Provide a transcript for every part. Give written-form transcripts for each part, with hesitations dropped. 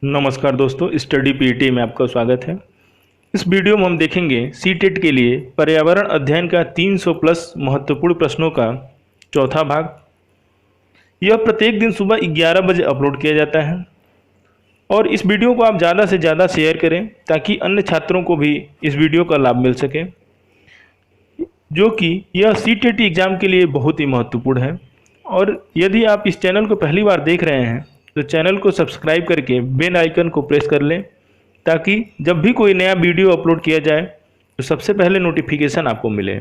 नमस्कार दोस्तों, study PET में आपका स्वागत है। इस वीडियो में हम देखेंगे सीटेट के लिए पर्यावरण अध्ययन का 300 प्लस महत्वपूर्ण प्रश्नों का चौथा भाग। यह प्रत्येक दिन सुबह 11 बजे अपलोड किया जाता है और इस वीडियो को आप ज़्यादा से ज़्यादा शेयर करें ताकि अन्य छात्रों को भी इस वीडियो का लाभ मिल सके, जो कि यह सीटेट एग्ज़ाम के लिए बहुत ही महत्वपूर्ण है। और यदि आप इस चैनल को पहली बार देख रहे हैं तो चैनल को सब्सक्राइब करके बेल आइकन को प्रेस कर लें ताकि जब भी कोई नया वीडियो अपलोड किया जाए तो सबसे पहले नोटिफिकेशन आपको मिले।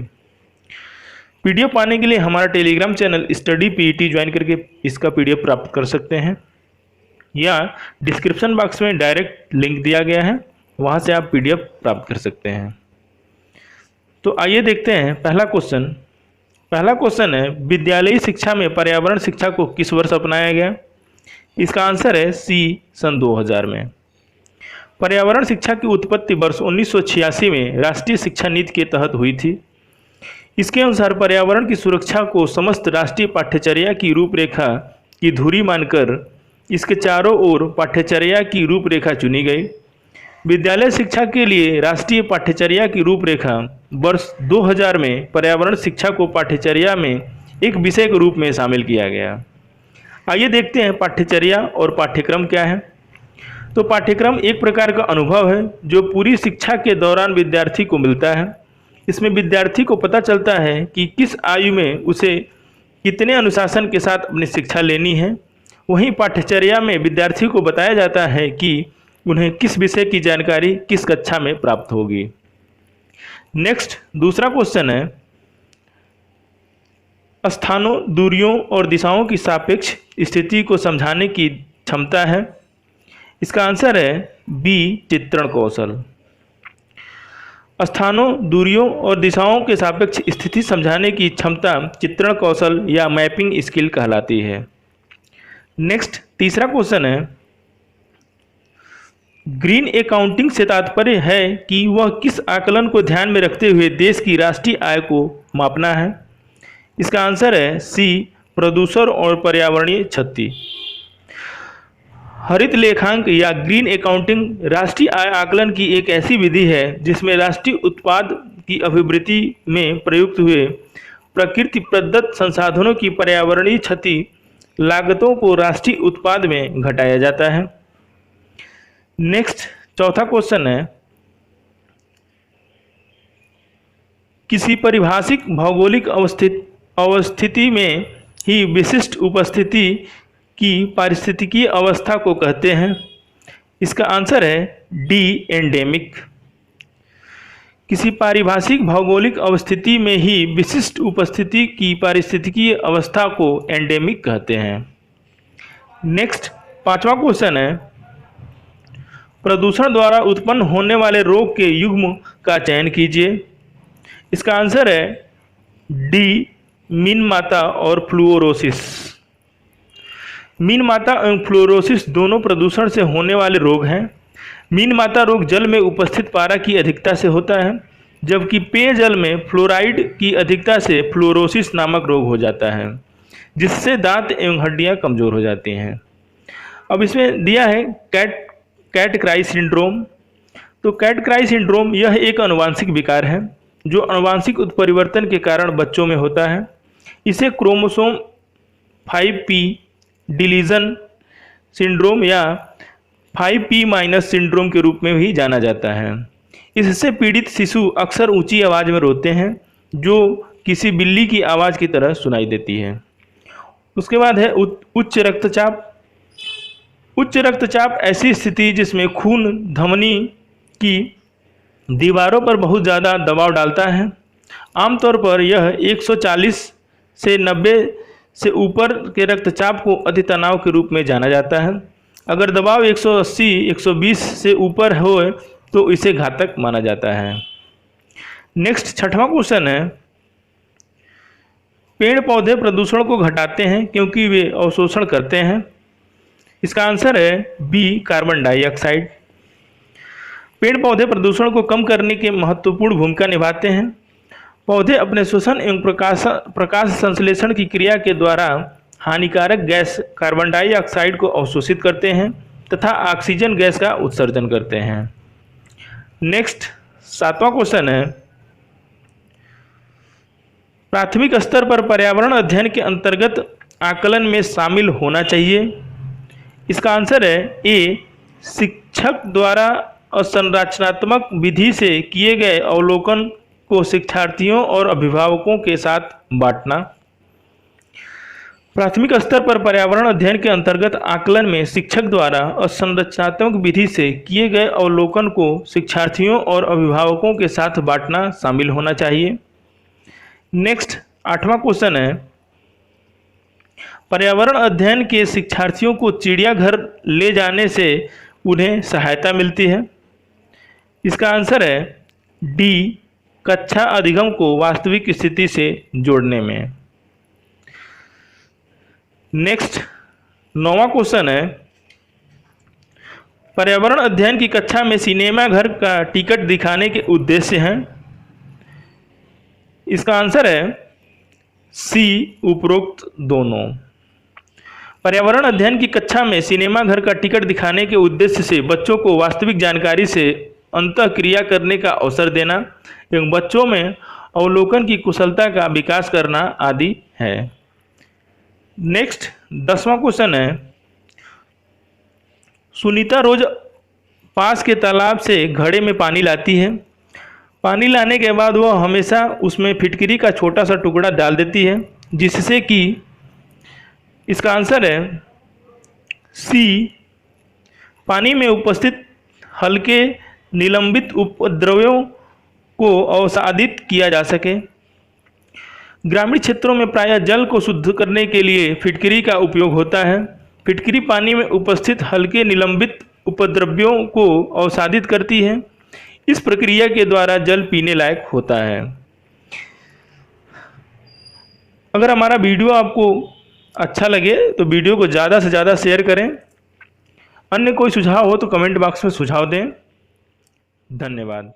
पीडीएफ पाने के लिए हमारा Telegram channel study PET join करके इसका पीडीएफ प्राप्त कर सकते हैं, या डिस्क्रिप्शन बॉक्स में डायरेक्ट लिंक दिया गया है, वहाँ से आप पीडीएफ प्राप्त कर सकते हैं। तो आइए देखते हैं पहला क्वेश्चन है, विद्यालयी शिक्षा में पर्यावरण शिक्षा को किस वर्ष अपनाया गया? इसका आंसर है सी, सन 2000 में। पर्यावरण शिक्षा की उत्पत्ति वर्ष 1986 में राष्ट्रीय शिक्षा नीति के तहत हुई थी। इसके अनुसार पर्यावरण की सुरक्षा को समस्त राष्ट्रीय पाठ्यचर्या की रूपरेखा की धुरी मानकर इसके चारों ओर पाठ्यचर्या की रूपरेखा चुनी गई। विद्यालय शिक्षा के लिए राष्ट्रीय पाठ्यचर्या की रूपरेखा वर्ष 2000 में पर्यावरण शिक्षा को पाठ्यचर्या में एक विषय के रूप में शामिल किया गया। आइए देखते हैं पाठ्यचर्या और पाठ्यक्रम क्या है। तो पाठ्यक्रम एक प्रकार का अनुभव है जो पूरी शिक्षा के दौरान विद्यार्थी को मिलता है। इसमें विद्यार्थी को पता चलता है कि किस आयु में उसे कितने अनुशासन के साथ अपनी शिक्षा लेनी है। वहीं पाठ्यचर्या में विद्यार्थी को बताया जाता है कि उन्हें किस विषय की जानकारी किस कक्षा में प्राप्त होगी। नेक्स्ट, दूसरा क्वेश्चन है, स्थानों, दूरियों और दिशाओं की सापेक्ष स्थिति को समझाने की क्षमता है। इसका आंसर है बी, चित्रण कौशल। स्थानों, दूरियों और दिशाओं के सापेक्ष स्थिति समझाने की क्षमता चित्रण कौशल या मैपिंग स्किल कहलाती है। नेक्स्ट, तीसरा क्वेश्चन है, ग्रीन अकाउंटिंग से तात्पर्य है कि वह किस आकलन को ध्यान में रखते हुए देश की राष्ट्रीय आय को मापना है। इसका आंसर है सी, प्रदूषण और पर्यावरणीय क्षति। हरित लेखांक या ग्रीन अकाउंटिंग राष्ट्रीय आय आकलन की एक ऐसी विधि है जिसमें राष्ट्रीय उत्पाद की अभिवृद्धि में प्रयुक्त हुए प्रकृति प्रदत्त संसाधनों की पर्यावरणीय क्षति लागतों को राष्ट्रीय उत्पाद में घटाया जाता है। नेक्स्ट, चौथा क्वेश्चन है, किसी परिभाषिक भौगोलिक अवस्थिति में ही विशिष्ट उपस्थिति की पारिस्थितिकीय अवस्था को कहते हैं। इसका आंसर है डी, एंडेमिक। किसी पारिभाषिक भौगोलिक अवस्थिति में ही विशिष्ट उपस्थिति की पारिस्थितिकीय अवस्था को एंडेमिक कहते हैं। नेक्स्ट, पांचवा क्वेश्चन है, प्रदूषण द्वारा उत्पन्न होने वाले रोग के युग्म का चयन कीजिए। इसका आंसर है डी, मीनमाता और फ्लूरोसिस। मीनमाता एवं फ्लोरोसिस दोनों प्रदूषण से होने वाले रोग हैं। मीनमाता रोग जल में उपस्थित पारा की अधिकता से होता है, जबकि पेयजल में फ्लोराइड की अधिकता से फ्लोरोसिस नामक रोग हो जाता है, जिससे दांत एवं हड्डियां कमजोर हो जाती हैं। अब इसमें दिया है कैट क्राई सिंड्रोम। तो कैट क्राई सिंड्रोम यह एक आनुवांशिक विकार है जो आनुवांशिक उत्परिवर्तन के कारण बच्चों में होता है। इसे क्रोमोसोम 5p डिलीजन सिंड्रोम या 5p- सिंड्रोम के रूप में भी जाना जाता है। इससे पीड़ित शिशु अक्सर ऊंची आवाज़ में रोते हैं जो किसी बिल्ली की आवाज़ की तरह सुनाई देती है। उसके बाद है उच्च रक्तचाप। उच्च रक्तचाप ऐसी स्थिति जिसमें खून धमनी की दीवारों पर बहुत ज़्यादा दबाव डालता है। आमतौर पर यह 140 से 90 से ऊपर के रक्तचाप को अतितनाव के रूप में जाना जाता है। अगर दबाव 180-120 से ऊपर हो तो इसे घातक माना जाता है। नेक्स्ट, छठवां क्वेश्चन है, पेड़ पौधे प्रदूषण को घटाते हैं क्योंकि वे अवशोषण करते हैं। इसका आंसर है बी, कार्बन डाइऑक्साइड। पेड़ पौधे प्रदूषण को कम करने की महत्वपूर्ण भूमिका निभाते हैं। पौधे अपने श्वसन एवं प्रकाश संश्लेषण की क्रिया के द्वारा हानिकारक गैस कार्बन डाइऑक्साइड को अवशोषित करते हैं, तथा ऑक्सीजन गैस का उत्सर्जन करते हैं। नेक्स्ट 7वां क्वेश्चन है, प्राथमिक स्तर पर पर्यावरण अध्ययन के अंतर्गत आकलन में शामिल होना चाहिए। इसका आंसर है ए, शिक्षक द्वारा असंरचनात्मक विधि से किए गए अवलोकन को शिक्षार्थियों और अभिभावकों के साथ बांटना। प्राथमिक स्तर पर पर्यावरण अध्ययन के अंतर्गत आकलन में शिक्षक द्वारा असंरचनात्मक विधि से किए गए अवलोकन को शिक्षार्थियों और अभिभावकों के साथ बांटना शामिल होना चाहिए। नेक्स्ट 8वां क्वेश्चन है, पर्यावरण अध्ययन के शिक्षार्थियों को चिड़ियाघर ले जाने से उन्हें सहायता मिलती है। इसका आंसर है डी, कक्षा अधिगम को वास्तविक स्थिति से जोड़ने में। नेक्स्ट 9वां क्वेश्चन है, पर्यावरण अध्ययन की कक्षा में सिनेमा घर का टिकट दिखाने के उद्देश्य हैं। इसका आंसर है सी, उपरोक्त दोनों। पर्यावरण अध्ययन की कक्षा में सिनेमा घर का टिकट दिखाने के उद्देश्य से बच्चों को वास्तविक जानकारी से अंतःक्रिया करने का अवसर देना एवं बच्चों में अवलोकन की कुशलता का विकास करना आदि है। नेक्स्ट 10वां क्वेश्चन है, सुनीता रोज पास के तालाब से घड़े में पानी लाती है। पानी लाने के बाद वह हमेशा उसमें फिटकरी का छोटा सा टुकड़ा डाल देती है, जिससे कि इसका आंसर है सी, पानी में उपस्थित हल्के निलंबित उपद्रव्यों को अवसादित किया जा सके। ग्रामीण क्षेत्रों में प्रायः जल को शुद्ध करने के लिए फिटकरी का उपयोग होता है। फिटकरी पानी में उपस्थित हल्के निलंबित उपद्रव्यों को अवसादित करती है। इस प्रक्रिया के द्वारा जल पीने लायक होता है। अगर हमारा वीडियो आपको अच्छा लगे तो वीडियो को ज़्यादा से ज़्यादा शेयर करें। अन्य कोई सुझाव हो तो कमेंट बॉक्स में सुझाव दें। धन्यवाद।